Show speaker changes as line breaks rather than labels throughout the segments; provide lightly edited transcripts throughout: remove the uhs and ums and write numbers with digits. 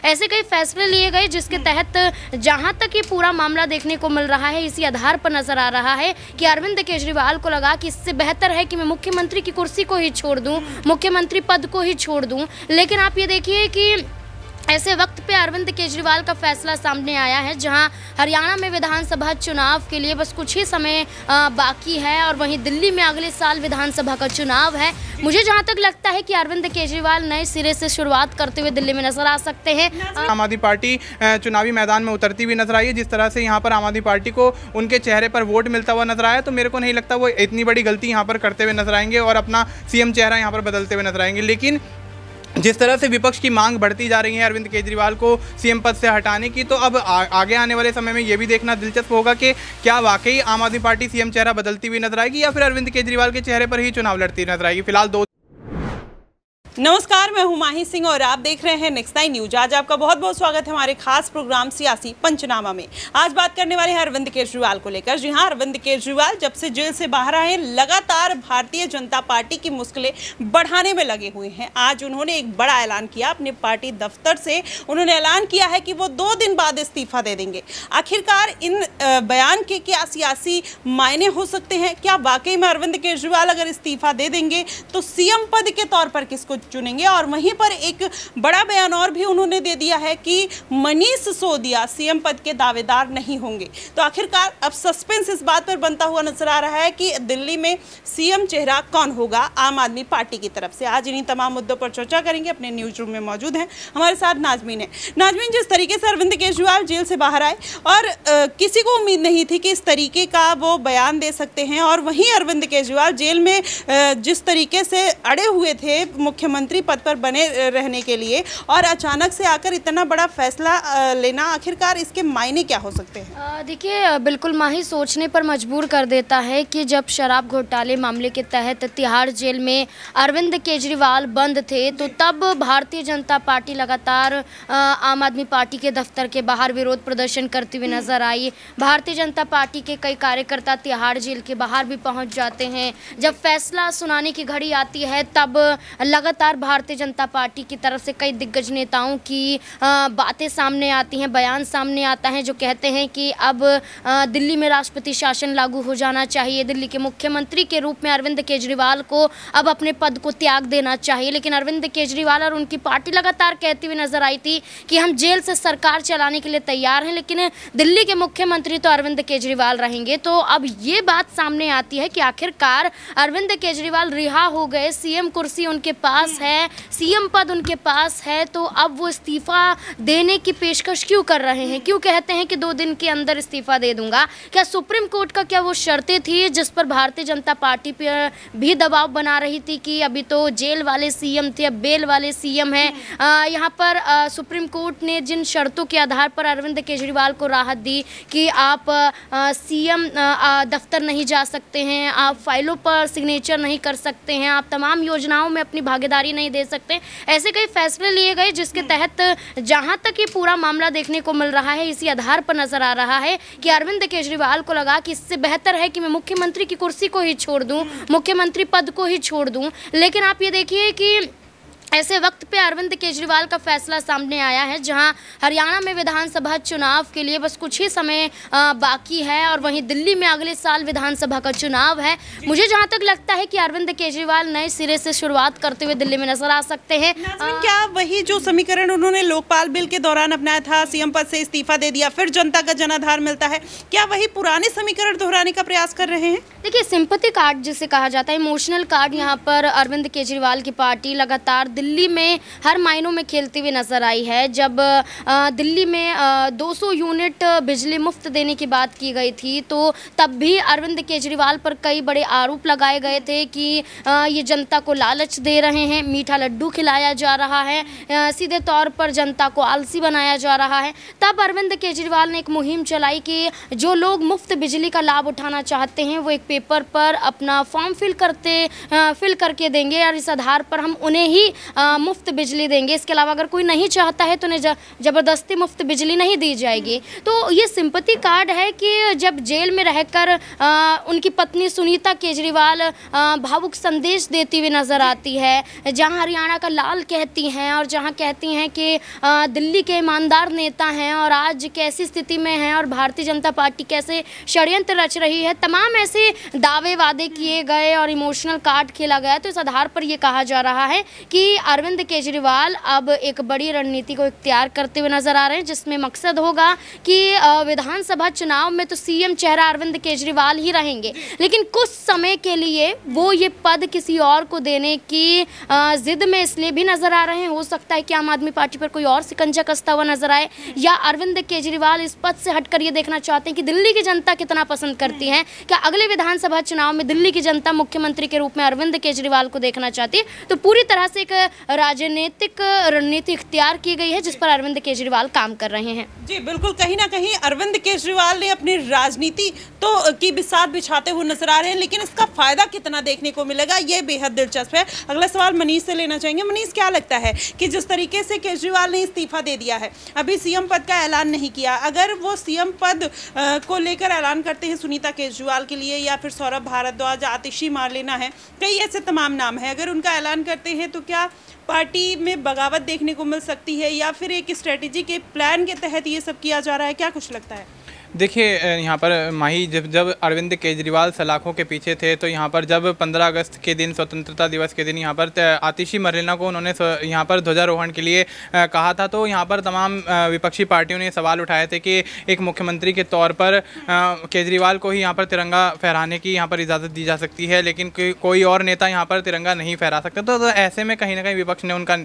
ऐसे कई फैसले लिए गए जिसके तहत जहां तक ये पूरा मामला देखने को मिल रहा है, इसी आधार पर नजर आ रहा है कि अरविंद केजरीवाल को लगा कि इससे बेहतर है कि मैं मुख्यमंत्री की कुर्सी को ही छोड़ दूं, मुख्यमंत्री पद को ही छोड़ दूं। लेकिन आप ये देखिए कि ऐसे वक्त पे अरविंद केजरीवाल का फैसला सामने आया है, जहां हरियाणा में विधानसभा चुनाव के लिए बस कुछ ही समय बाकी है और वहीं दिल्ली में अगले साल विधानसभा का चुनाव है। मुझे जहां तक लगता है कि अरविंद केजरीवाल नए सिरे से शुरुआत करते हुए दिल्ली में नजर आ सकते हैं।
आम आदमी पार्टी चुनावी मैदान में उतरती हुई नजर आई है। जिस तरह से यहाँ पर आम आदमी पार्टी को उनके चेहरे पर वोट मिलता हुआ नजर आया, तो मेरे को नहीं लगता वो इतनी बड़ी गलती यहाँ पर करते हुए नजर आएंगे और अपना सीएम चेहरा यहाँ पर बदलते हुए नजर आएंगे। लेकिन जिस तरह से विपक्ष की मांग बढ़ती जा रही है अरविंद केजरीवाल को सीएम पद से हटाने की, तो अब आगे आने वाले समय में ये भी देखना दिलचस्प होगा कि क्या वाकई आम आदमी पार्टी सीएम चेहरा बदलती हुई नजर आएगी या फिर अरविंद केजरीवाल के चेहरे पर ही चुनाव लड़ती नजर आएगी। फिलहाल
नमस्कार, मैं हूं माही सिंह और आप देख रहे हैं नेक्स्ट 9 न्यूज। आज आपका बहुत बहुत स्वागत है हमारे खास प्रोग्राम सियासी पंचनामा में। आज बात करने वाले हैं अरविंद केजरीवाल को लेकर। जी हां, अरविंद केजरीवाल जब से जेल से बाहर आए लगातार भारतीय जनता पार्टी की मुश्किलें बढ़ाने में लगे हुए हैं। आज उन्होंने एक बड़ा ऐलान किया अपने पार्टी दफ्तर से। उन्होंने ऐलान किया है कि वो 2 दिन बाद इस्तीफा दे देंगे। आखिरकार इन बयान के क्या सियासी मायने हो सकते हैं? क्या वाकई में अरविंद केजरीवाल अगर इस्तीफा दे देंगे तो सीएम पद के तौर पर किसको चुनेंगे? और वहीं पर एक बड़ा बयान और भी उन्होंने दे दिया है कि मनीष सिसोदिया सीएम पद के दावेदार नहीं होंगे। तो आखिरकार अब सस्पेंस इस बात पर बनता हुआ नजर आ रहा है कि दिल्ली में सीएम चेहरा कौन होगा आम आदमी पार्टी की तरफ से। आज इन्हीं तमाम मुद्दों पर चर्चा करेंगे। अपने न्यूज रूम में मौजूद हैं हमारे साथ नाजमीन है। नाजमीन, जिस तरीके से अरविंद केजरीवाल जेल से बाहर आए और किसी को उम्मीद नहीं थी कि इस तरीके का वो बयान दे सकते हैं, और वहीं अरविंद केजरीवाल जेल में जिस तरीके से अड़े हुए थे मुख्यमंत्री पद पर बने रहने के लिए, और अचानक से आकर इतना बड़ा फैसला लेना, आखिरकार इसके मायने क्या हो सकते हैं?
देखिए, बिल्कुल माही सोचने पर मजबूर कर देता है कि जब शराब घोटाले मामले के तहत तिहाड़ जेल में अरविंद केजरीवाल बंद थे, तो तब भारतीय जनता पार्टी लगातार आम आदमी पार्टी के दफ्तर के बाहर विरोध प्रदर्शन करती हुई नजर आई। भारतीय जनता पार्टी के कई कार्यकर्ता तिहाड़ जेल के बाहर भी पहुंच जाते हैं। जब फैसला सुनाने की घड़ी आती है, तब लगातार भारतीय जनता पार्टी की तरफ से कई दिग्गज नेताओं की बातें सामने आती हैं, बयान सामने आता है जो कहते हैं कि अब दिल्ली में राष्ट्रपति शासन लागू हो जाना चाहिए। दिल्ली के मुख्यमंत्री के रूप में अरविंद केजरीवाल को अब अपने पद को त्याग देना चाहिए। लेकिन अरविंद केजरीवाल और उनकी पार्टी लगातार कहती हुई नजर आई थी कि हम जेल से सरकार चलाने के लिए तैयार हैं, लेकिन दिल्ली के मुख्यमंत्री तो अरविंद केजरीवाल रहेंगे। तो अब ये बात सामने आती है कि आखिरकार अरविंद केजरीवाल रिहा हो गए, सीएम कुर्सी उनके पास है, सीएम पद उनके पास है, तो अब वो इस्तीफा देने की पेशकश क्यों कर रहे हैं? क्यों कहते हैं कि 2 दिन के अंदर इस्तीफा दे दूंगा? क्या सुप्रीम कोर्ट का क्या वो शर्तें थी जिस पर भारतीय जनता पार्टी पर भी दबाव बना रही थी कि अभी तो जेल वाले सीएम थे, अब बेल वाले सीएम हैं? यहाँ पर सुप्रीम कोर्ट ने जिन शर्तों के आधार पर अरविंद केजरीवाल को राहत दी कि आप सीएम दफ्तर नहीं जा सकते हैं, आप फाइलों पर सिग्नेचर नहीं कर सकते हैं, आप तमाम योजनाओं में अपनी भागीदारी नहीं दे सकते, ऐसे कई फैसले लिए गए जिसके तहत जहां तक ये पूरा मामला देखने को मिल रहा है, इसी आधार पर नजर आ रहा है कि अरविंद केजरीवाल को लगा कि इससे बेहतर है कि मैं मुख्यमंत्री की कुर्सी को ही छोड़ दूं, मुख्यमंत्री पद को ही छोड़ दूं। लेकिन आप ये देखिए कि ऐसे वक्त पे अरविंद केजरीवाल का फैसला सामने आया है, जहां हरियाणा में विधानसभा चुनाव के लिए बस कुछ ही समय बाकी है और वहीं दिल्ली में अगले साल विधानसभा का चुनाव है। मुझे जहां तक लगता है कि अरविंद केजरीवाल नए सिरे से शुरुआत करते हुए दिल्ली में नजर आ सकते हैं।
क्या वही जो समीकरण उन्होंने लोकपाल बिल के दौरान अपनाया था, सीएम पद से इस्तीफा दे दिया, फिर जनता का जनाधार मिलता है, क्या वही पुराने समीकरण दोहराने का प्रयास कर रहे हैं?
देखिए, सिंपैथी कार्ड जिसे कहा जाता है, इमोशनल कार्ड, यहाँ पर अरविंद केजरीवाल की पार्टी लगातार दिल्ली में हर मायनों में खेलती हुई नजर आई है। जब दिल्ली में 200 यूनिट बिजली मुफ्त देने की बात की गई थी, तो तब भी अरविंद केजरीवाल पर कई बड़े आरोप लगाए गए थे कि ये जनता को लालच दे रहे हैं, मीठा लड्डू खिलाया जा रहा है, सीधे तौर पर जनता को आलसी बनाया जा रहा है। तब अरविंद केजरीवाल ने एक मुहिम चलाई कि जो लोग मुफ्त बिजली का लाभ उठाना चाहते हैं, वो एक पेपर पर अपना फॉर्म फिल करके देंगे और इस आधार पर हम उन्हें ही मुफ्त बिजली देंगे। इसके अलावा अगर कोई नहीं चाहता है तो उन्हें ज़बरदस्ती मुफ्त बिजली नहीं दी जाएगी। तो ये सिंपैथी कार्ड है कि जब जेल में रहकर उनकी पत्नी सुनीता केजरीवाल भावुक संदेश देती हुई नज़र आती है, जहां हरियाणा का लाल कहती हैं और जहां कहती हैं कि दिल्ली के ईमानदार नेता हैं और आज कैसी स्थिति में हैं और भारतीय जनता पार्टी कैसे षड्यंत्र रच रही है, तमाम ऐसे दावे वादे किए गए और इमोशनल कार्ड खेला गया। तो इस आधार पर यह कहा जा रहा है कि अरविंद केजरीवाल अब एक बड़ी रणनीति को इख्तियार करते हुए नजर आ रहे हैं, जिसमें मकसद होगा कि विधानसभा चुनाव में तो सीएम चेहरा अरविंद केजरीवाल ही रहेंगे, लेकिन कुछ समय के लिए वो ये पद किसी और को देने की जिद में इसलिए भी नजर आ रहे हैं। हो सकता है कि आम आदमी पार्टी पर कोई और सिकंजा कसता हुआ नजर आए, या अरविंद केजरीवाल इस पद से हटकर ये देखना चाहते हैं कि दिल्ली की जनता कितना पसंद करती है। क्या अगले विधानसभा चुनाव में दिल्ली की जनता मुख्यमंत्री के रूप में अरविंद केजरीवाल को देखना चाहती है? तो पूरी तरह से एक राजनीतिक रणनीति इख्तियार की गई है जिस पर अरविंद केजरीवाल काम कर रहे हैं।
जी बिल्कुल, कहीं ना कहीं अरविंद केजरीवाल ने अपनी राजनीति तो की बिसात बिछाते हुए नजर आ रहे हैं, लेकिन इसका फायदा कितना देखने को मिलेगा ये बेहद दिलचस्प है। अगला सवाल मनीष से लेना चाहेंगे। मनीष, क्या लगता है कि जिस तरीके से केजरीवाल ने इस्तीफा दे दिया है, अभी सीएम पद का ऐलान नहीं किया, अगर वो सीएम पद को लेकर ऐलान करते हैं सुनीता केजरीवाल के लिए, या फिर सौरभ भारद्वाज, आतिशी मारलेना है, कई ऐसे तमाम नाम है, अगर उनका ऐलान करते हैं तो क्या पार्टी में बगावत देखने को मिल सकती है, या फिर एक स्ट्रेटेजी के प्लान के तहत ये सब किया जा रहा है? क्या कुछ लगता है?
देखिए, यहाँ पर माही जब अरविंद केजरीवाल सलाखों के पीछे थे, तो यहाँ पर जब 15 अगस्त के दिन, स्वतंत्रता दिवस के दिन, यहाँ पर आतिशी मरलेना को उन्होंने यहाँ पर ध्वजारोहण के लिए कहा था, तो यहाँ पर तमाम विपक्षी पार्टियों ने सवाल उठाए थे कि एक मुख्यमंत्री के तौर पर केजरीवाल को ही यहाँ पर तिरंगा फहराने की यहाँ पर इजाज़त दी जा सकती है, लेकिन कोई और नेता यहाँ पर तिरंगा नहीं फहरा सकता। तो ऐसे में कहीं ना कहीं विपक्ष ने उनका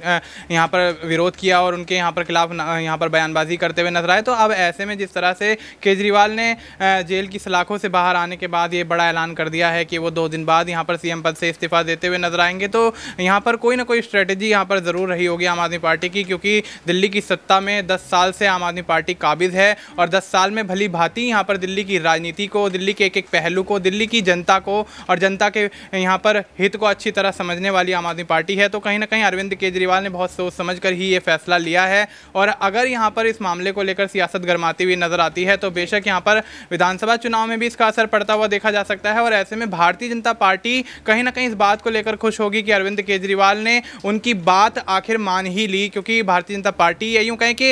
यहाँ पर विरोध किया और उनके यहाँ पर खिलाफ यहाँ पर बयानबाजी करते हुए नजर आए। तो अब ऐसे में जिस तरह से केजरीवाल ने जेल की सलाखों से बाहर आने के बाद ये बड़ा ऐलान कर दिया है कि वो 2 दिन बाद यहाँ पर सीएम पद से इस्तीफा देते हुए नजर आएंगे, तो यहाँ पर कोई ना कोई स्ट्रेटेजी यहाँ पर ज़रूर रही होगी आम आदमी पार्टी की, क्योंकि दिल्ली की सत्ता में 10 साल से आम आदमी पार्टी काबिज है और 10 साल में भली भांति यहाँ पर दिल्ली की राजनीति को, दिल्ली के एक एक पहलू को, दिल्ली की जनता को और जनता के यहाँ पर हित को अच्छी तरह समझने वाली आम आदमी पार्टी है। तो कहीं ना कहीं अरविंद केजरीवाल ने बहुत सोच समझ कर ही ये फैसला लिया है, और अगर यहाँ पर इस मामले को लेकर सियासत गरमाती हुई नजर आती है तो बेशक यहाँ पर विधानसभा चुनाव में भी इसका असर पड़ता हुआ देखा जा सकता है। और ऐसे में भारतीय जनता पार्टी कहीं ना कहीं इस बात को लेकर खुश होगी कि अरविंद केजरीवाल ने उनकी बात आखिर मान ही ली, क्योंकि भारतीय जनता पार्टी या यूं कहें कि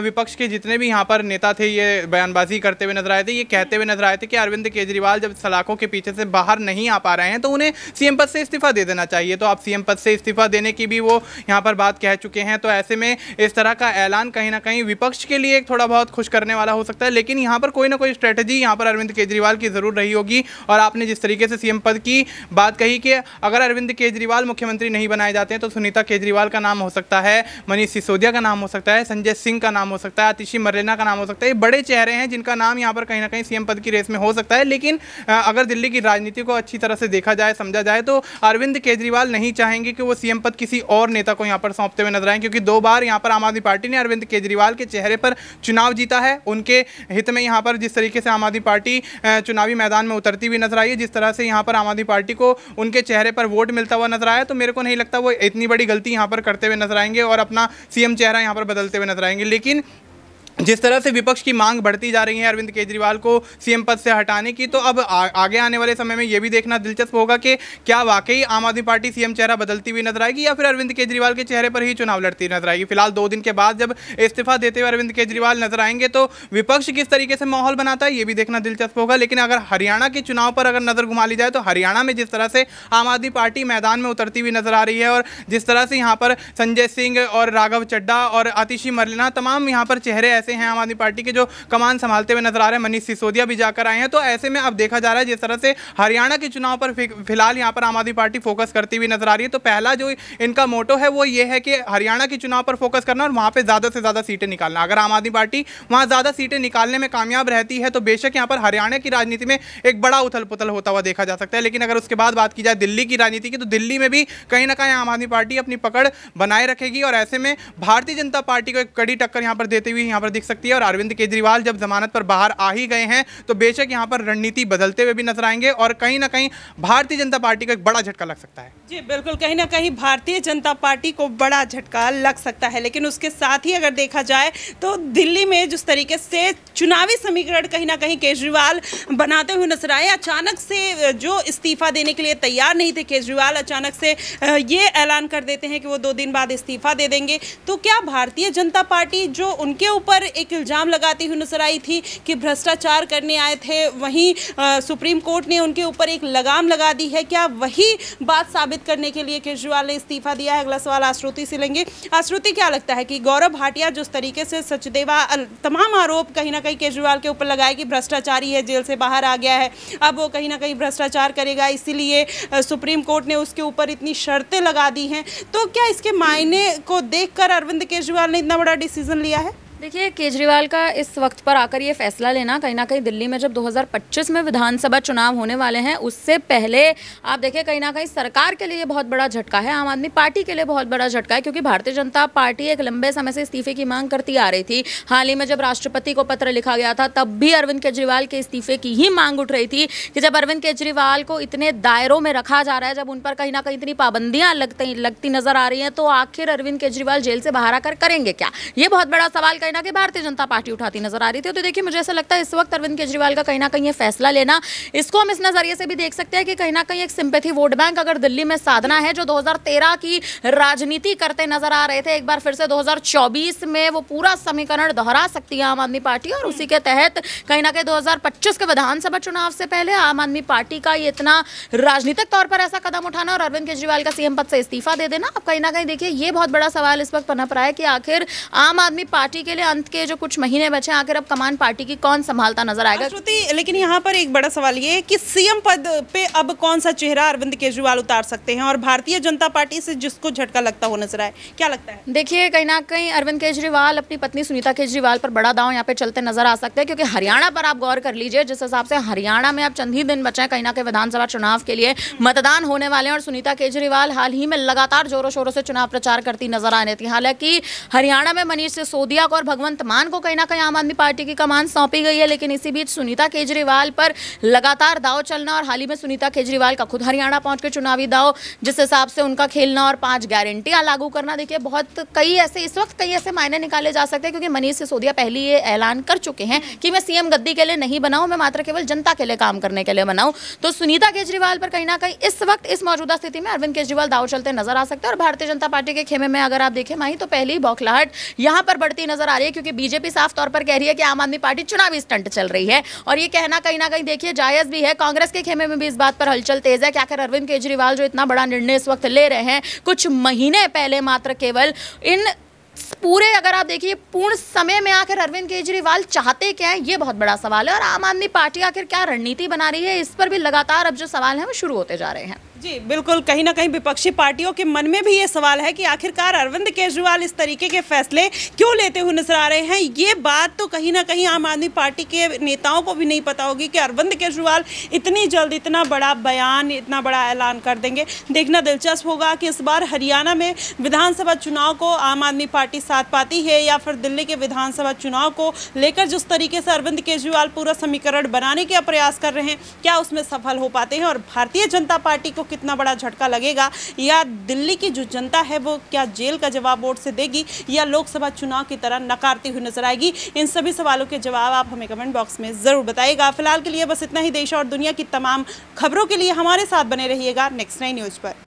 विपक्ष के जितने भी यहाँ पर नेता थे ये बयानबाजी करते हुए नजर आए थे, ये कहते हुए नजर आए थे कि अरविंद केजरीवाल जब सलाखों के पीछे से बाहर नहीं आ पा रहे हैं तो उन्हें सीएम पद से इस्तीफा दे देना चाहिए। तो आप सीएम पद से इस्तीफा देने की भी वो यहाँ पर बात कह चुके हैं। तो ऐसे में इस तरह का ऐलान कहीं ना कहीं विपक्ष के लिए एक थोड़ा बहुत खुश करने वाला हो सकता है, लेकिन यहाँ पर कोई ना कोई स्ट्रेटजी यहाँ पर अरविंद केजरीवाल की जरूर रही होगी। और आपने जिस तरीके से सीएम पद की बात कही कि अगर अरविंद केजरीवाल मुख्यमंत्री नहीं बनाए जाते हैं तो सुनीता केजरीवाल का नाम हो सकता है, मनीष सिसोदिया का नाम हो सकता है, संजय सिंह का नाम हो सकता है, आतिशी मरलेना का नाम हो सकता है। ये बड़े चेहरे हैं जिनका नाम यहाँ पर कहीं ना कहीं सीएम पद की रेस में हो सकता है। लेकिन अगर दिल्ली की राजनीति को अच्छी तरह से देखा जाए, समझा जाए, तो अरविंद केजरीवाल नहीं चाहेंगे कि वो सीएम पद किसी और नेता को यहाँ पर सौंपते हुए नजर आए, क्योंकि 2 बार यहाँ पर आम आदमी पार्टी ने अरविंद केजरीवाल के चेहरे पर चुनाव जीता है। उनके हित में यहाँ पर जिस तरीके से आम आदमी पार्टी चुनावी मैदान में उतरती हुई नजर आई है, जिस तरह से यहाँ पर आम आदमी पार्टी को उनके चेहरे पर वोट मिलता हुआ नजर आया, तो मेरे को नहीं लगता वो इतनी बड़ी गलती यहाँ पर करते हुए नजर आएंगे और अपना सीएम चेहरा यहाँ पर बदलते हुए नजर आएंगे। लेकिन जिस तरह से विपक्ष की मांग बढ़ती जा रही है अरविंद केजरीवाल को सीएम पद से हटाने की, तो अब आगे आने वाले समय में यह भी देखना दिलचस्प होगा कि क्या वाकई आम आदमी पार्टी सीएम चेहरा बदलती हुई नजर आएगी या फिर अरविंद केजरीवाल के चेहरे पर ही चुनाव लड़ती नजर आएगी। फिलहाल 2 दिन के बाद जब इस्तीफा देते हुए अरविंद केजरीवाल नजर आएंगे तो विपक्ष किस तरीके से माहौल बनाता है ये भी देखना दिलचस्प होगा। लेकिन अगर हरियाणा के चुनाव पर अगर नजर घुमा ली जाए तो हरियाणा में जिस तरह से आम आदमी पार्टी मैदान में उतरती हुई नजर आ रही है और जिस तरह से यहाँ पर संजय सिंह और राघव चड्ढा और आतिशी मरलेना तमाम यहाँ पर चेहरे ऐसे हैं आम आदमी पार्टी के जो कमान संभालते हुए नजर आ रहे हैं, मनीष सिसोदिया भी जाकर आए हैं। तो ऐसे में अब देखा जा रहा है जिस तरह से हरियाणा के चुनाव पर फिलहाल यहाँ पर आम आदमी पार्टी फोकस करती हुई नजर आ रही है, तो पहला जो इनका मोटो है वो ये है कि हरियाणा के चुनाव पर फोकस करना और वहां पे ज्यादा से ज्यादा सीटें निकालना। अगर आम आदमी पार्टी वहां ज्यादा सीटें निकालने में कामयाब रहती है तो बेशक यहाँ पर हरियाणा की राजनीति में एक बड़ा उथल पुथल होता हुआ देखा जा सकता है। लेकिन अगर उसके बाद बात की जाए दिल्ली की राजनीति की, तो दिल्ली में भी कहीं ना कहीं आम आदमी पार्टी अपनी पकड़ बनाए रखेगी और ऐसे में भारतीय जनता पार्टी को एक कड़ी टक्कर यहाँ पर देती हुई यहाँ पर दिख सकती है। और अरविंद केजरीवाल जब जमानत पर बाहर आ ही गए हैं तो बेशक यहाँ पर रणनीति बदलते हुए भी नजर आएंगे और कहीं ना कहीं भारतीय जनता पार्टी को एक बड़ा झटका लग सकता है।
जी बिल्कुल, कहीं ना कहीं भारतीय जनता पार्टी को बड़ा झटका लग सकता है। लेकिन उसके साथ ही अगर देखा जाए तो दिल्ली में जिस तरीके से चुनावी समीकरण कहीं ना कहीं केजरीवाल बनाते हुए नजर आए, अचानक से जो इस्तीफा देने के लिए तैयार नहीं थे केजरीवाल, अचानक से ये ऐलान कर देते हैं कि वो 2 दिन बाद इस्तीफा दे देंगे। तो क्या भारतीय जनता पार्टी जो उनके ऊपर एक इल्ज़ाम लगाती हुई नजर आई थी कि भ्रष्टाचार करने आए थे, वहीं सुप्रीम कोर्ट ने उनके ऊपर एक लगाम लगा दी है, क्या वही बात साबित करने के लिए केजरीवाल ने इस्तीफा दिया है? अगला सवाल आश्रुति से लेंगे। आश्रुति, क्या लगता है कि गौरव भाटिया जिस तरीके से सचदेवा तमाम आरोप कहीं ना कहीं केजरीवाल के ऊपर लगाए कि भ्रष्टाचारी है, जेल से बाहर आ गया है, अब वो कहीं ना कहीं भ्रष्टाचार करेगा, इसीलिए सुप्रीम कोर्ट ने उसके ऊपर इतनी शर्तें लगा दी हैं, तो क्या इसके मायने को देखकर अरविंद केजरीवाल ने इतना बड़ा डिसीजन लिया है?
देखिए, केजरीवाल का इस वक्त पर आकर ये फैसला लेना कहीं ना कहीं दिल्ली में जब 2025 में विधानसभा चुनाव होने वाले हैं उससे पहले आप देखिए कहीं ना कहीं सरकार के लिए बहुत बड़ा झटका है, आम आदमी पार्टी के लिए बहुत बड़ा झटका है, क्योंकि भारतीय जनता पार्टी एक लंबे समय से इस्तीफे की मांग करती आ रही थी। हाल ही में जब राष्ट्रपति को पत्र लिखा गया था तब भी अरविंद केजरीवाल के इस्तीफे की ही मांग उठ रही थी कि जब अरविंद केजरीवाल को इतने दायरों में रखा जा रहा है, जब उन पर कहीं ना कहीं इतनी पाबंदियां लगती नजर आ रही हैं, तो आखिर अरविंद केजरीवाल जेल से बाहर आकर करेंगे क्या? ये बहुत बड़ा सवाल कहीं ना कहीं भारतीय जनता पार्टी उठाती नजर आ रही थी। तो देखिए, मुझे ऐसा लगता है इस वक्त अरविंद केजरीवाल का कहीं ना कहीं ये फैसला लेना, इसको हम इस नजरिए से भी देख सकते हैं कि कहीं ना कहीं एक सिंपैथी वोट बैंक अगर दिल्ली में साधना है, जो 2013 की राजनीति करते नजर आ रहे थे, एक बार फिर से 2024 में वो पूरा समीकरण दोहरा सकती है आम आदमी पार्टी। और उसी के तहत कहीं ना कहीं 2025 के विधानसभा चुनाव से पहले आम आदमी पार्टी का ये इतना राजनीतिक तौर पर ऐसा कदम उठाना और अरविंद केजरीवाल का सीएम पद से इस्तीफा दे देना, अब कहीं ना कहीं देखिए ये बहुत बड़ा सवाल इस वक्त पनप रहा है कि आखिर आम आदमी पार्टी के लिए अंत के जो कुछ महीने बचे, आखिर अब कमान पार्टी की कौन संभालता नजर आएगा?
श्रुति, लेकिन यहाँ पर एक बड़ा सवाल ये है कि सीएम पद पे अब कौन सा चेहरा अरविंद केजरीवाल उतार सकते हैं और भारतीय जनता पार्टी से जिसको झटका लगता हो नजर आए, क्या लगता है?
देखिए, कहीं ना कहीं अरविंद केजरीवाल अपनी पत्नी सुनीता केजरीवाल पर बड़ा दांव यहाँ पे चलते नजर आ सकते हैं, क्योंकि हरियाणा पर आप गौर कर लीजिए, जिस हिसाब से हरियाणा में अब चंद ही दिन बचे हैं कहीं ना कहीं विधानसभा चुनाव के लिए मतदान होने वाले हैं, और सुनीता केजरीवाल हाल ही में लगातार जोरों शोरों से चुनाव प्रचार करती नजर आ रही थी। हालांकि हरियाणा में मनीष सिसोदिया को और भगवंत मान को कहीं ना कहीं आम आदमी पार्टी की कमान सौंपी गई है, लेकिन इसी बीच सुनीता केजरीवाल पर लगातार दाव चलना, और हाल ही में सुनीता केजरीवाल का खुद हरियाणा पहुंच के चुनावी दाव, जिस हिसाब से उनका खेलना और 5 गारंटियां लागू करना, देखिए बहुत इस वक्त कई ऐसे मायने निकाले जा सकते हैं, क्योंकि मनीष सिसोदिया पहले ये ऐलान कर चुके हैं कि मैं सीएम गद्दी के लिए नहीं बनाऊं, मैं मात्र केवल जनता के लिए काम करने के लिए बनाऊं। तो सुनीता केजरीवाल पर कहीं ना कहीं इस वक्त इस मौजूदा स्थिति में अरविंद केजरीवाल दाव चलते नजर आ सकते हैं। और भारतीय जनता पार्टी के खेमे में अगर आप देखें माही, तो पहली बौखलाहट यहां पर बढ़ती नजर आ रही है, क्योंकि बीजेपी साफ तौर पर कह रही है कि आम आदमी पार्टी चुनावी स्टंट चल रही है, और ये कहना कहीं ना कहीं देखिए जायज भी है। कांग्रेस के खेमे में भी इस बात पर हलचल तेज है कि आखिर अरविंद केजरीवाल जो इतना बड़ा निर्णय इस वक्त ले रहे हैं, कुछ महीने पहले मात्र केवल इन पूरे अगर आप देखिए पूर्ण समय में आखिर अरविंद केजरीवाल चाहते क्या है, ये बहुत बड़ा सवाल है। और आम आदमी पार्टी आखिर क्या रणनीति बना रही है, इस पर भी लगातार अब जो सवाल है वो शुरू होते जा रहे हैं।
जी बिल्कुल, कहीं ना कहीं विपक्षी पार्टियों के मन में भी ये सवाल है कि आखिरकार अरविंद केजरीवाल इस तरीके के फैसले क्यों लेते हुए नजर आ रहे हैं। ये बात तो कहीं ना कहीं आम आदमी पार्टी के नेताओं को भी नहीं पता होगी कि अरविंद केजरीवाल इतनी जल्द इतना बड़ा बयान, इतना बड़ा ऐलान कर देंगे। देखना दिलचस्प होगा कि इस बार हरियाणा में विधानसभा चुनाव को आम आदमी पार्टी साथ पाती है, या फिर दिल्ली के विधानसभा चुनाव को लेकर जिस तरीके से अरविंद केजरीवाल पूरा समीकरण बनाने का प्रयास कर रहे हैं, क्या उसमें सफल हो पाते हैं और भारतीय जनता पार्टी को कितना बड़ा झटका लगेगा, या दिल्ली की जो जनता है वो क्या जेल का जवाब वोट से देगी या लोकसभा चुनाव की तरह नकारती हुई नजर आएगी। इन सभी सवालों के जवाब आप हमें कमेंट बॉक्स में जरूर बताइएगा। फिलहाल के लिए बस इतना ही। देश और दुनिया की तमाम खबरों के लिए हमारे साथ बने रहिएगा नेक्स्ट 9 न्यूज पर।